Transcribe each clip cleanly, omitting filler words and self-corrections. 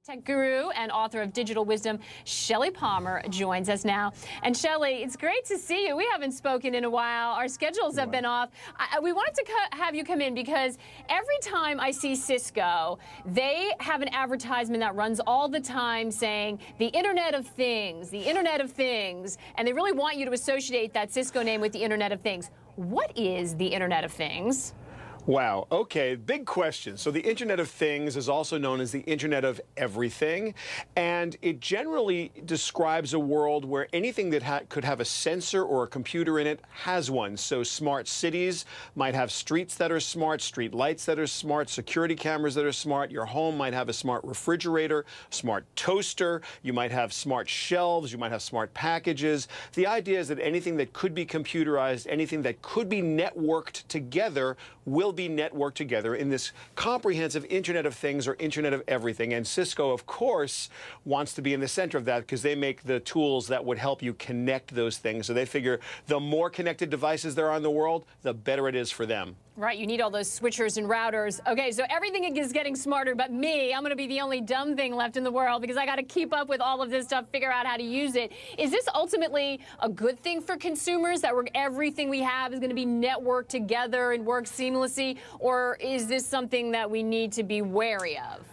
Tech guru and author of Digital Wisdom, Shelly Palmer, joins us now. And Shelly, it's great to see you. We haven't spoken in a while. Our schedules have been off. We wanted to have you come in because every time I see Cisco, they have an advertisement that runs all the time saying the Internet of Things, the Internet of Things, and they really want you to associate that Cisco name with the Internet of Things. What is the Internet of Things? Wow. Okay. Big question. So the Internet of Things is also known as the Internet of Everything, and it generally describes a world where anything that could have a sensor or a computer in it has one. So smart cities might have streets that are smart, street lights that are smart, security cameras that are smart. Your home might have a smart refrigerator, smart toaster. You might have smart shelves. You might have smart packages. The idea is that anything that could be computerized, anything that could be networked together will be networked together in this comprehensive Internet of Things or Internet of Everything. And Cisco, of course, wants to be in the center of that because they make the tools that would help you connect those things. So they figure the more connected devices there are in the world, the better it is for them. Right, you need all those switchers and routers. Okay, so everything is getting smarter, but me, I'm going to be the only dumb thing left in the world because I got to keep up with all of this stuff, figure out how to use it. Is this ultimately a good thing for consumers, that everything we have is going to be networked together and work seamlessly, or is this something that we need to be wary of?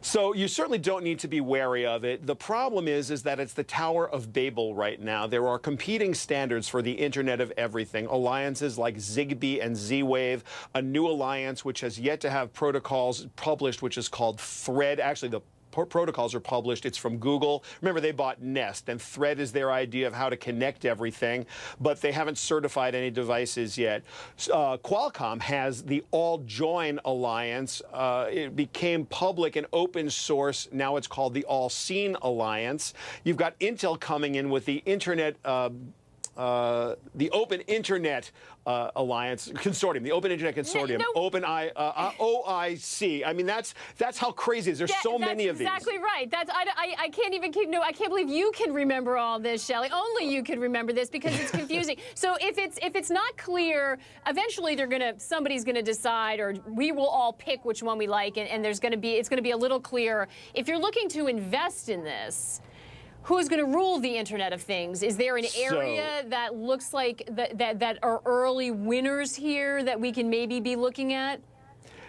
So you certainly don't need to be wary of it. The problem is that it's the Tower of Babel right now. There are competing standards for the Internet of Everything. Alliances like Zigbee and Z-Wave, a new alliance which has yet to have protocols published, which is called Thread. Actually, the protocols are published. It's from Google. Remember, they bought Nest, and Thread is their idea of how to connect everything, but they haven't certified any devices yet. Qualcomm has the All-Join Alliance. It became public and open source. Now it's called the All-Seen Alliance. You've got Intel coming in with the Internet the Open Internet Alliance Consortium, the Open Internet Consortium, OIC. I mean, that's how crazy it is. There's so many of these. That's exactly right. I can't even keep. No, I can't believe you can remember all this, Shelly. Only you can remember this because it's confusing. So if it's not clear, eventually somebody's gonna decide, or we will all pick which one we like, and it's gonna be a little clearer. If you're looking to invest in this, who's going to rule the Internet of Things? Is there an area that looks like that are early winners here that we can maybe be looking at?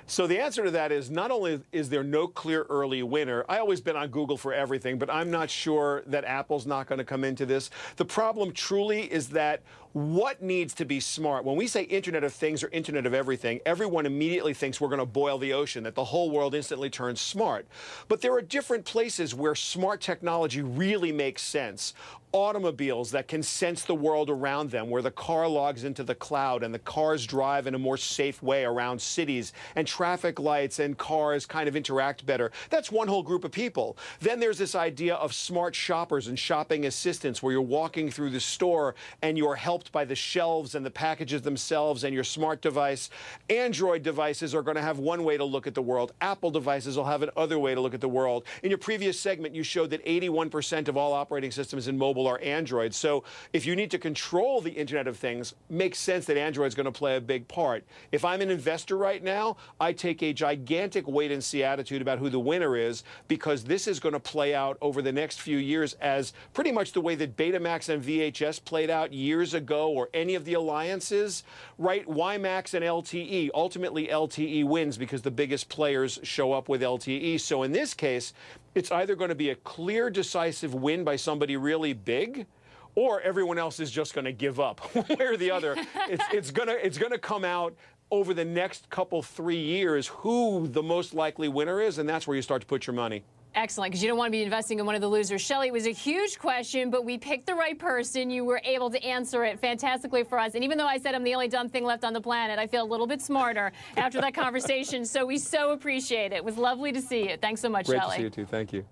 So the answer to that is, not only is there no clear early winner, I always been on Google for everything, but I'm not sure that Apple's not going to come into this. The problem truly is that what needs to be smart? When we say Internet of Things or Internet of Everything, everyone immediately thinks we're going to boil the ocean, that the whole world instantly turns smart. But there are different places where smart technology really makes sense. Automobiles that can sense the world around them, where the car logs into the cloud and the cars drive in a more safe way around cities, and traffic lights and cars kind of interact better. That's one whole group of people. Then there's this idea of smart shoppers and shopping assistants, where you're walking through the store and you're helped by the shelves and the packages themselves and your smart device. Android devices are going to have one way to look at the world. Apple devices will have another way to look at the world. In your previous segment, you showed that 81% of all operating systems in mobile are Android. So if you need to control the Internet of Things, makes sense that Android's going to play a big part. If I'm an investor right now, I take a gigantic wait-and-see attitude about who the winner is, because this is going to play out over the next few years as pretty much the way that Betamax and VHS played out years ago, or any of the alliances, right? WiMAX and LTE. Ultimately, LTE wins because the biggest players show up with LTE. So in this case, it's either going to be a clear, decisive win by somebody really big, or everyone else is just going to give up. One way or the other, it's gonna come out over the next couple, 3 years who the most likely winner is, and that's where you start to put your money. Excellent, because you don't want to be investing in one of the losers. Shelly, it was a huge question, but we picked the right person. You were able to answer it fantastically for us. And even though I said I'm the only dumb thing left on the planet, I feel a little bit smarter after that conversation. So we so appreciate it. It was lovely to see you. Thanks so much, Shelly. Great to see you, too. Thank you.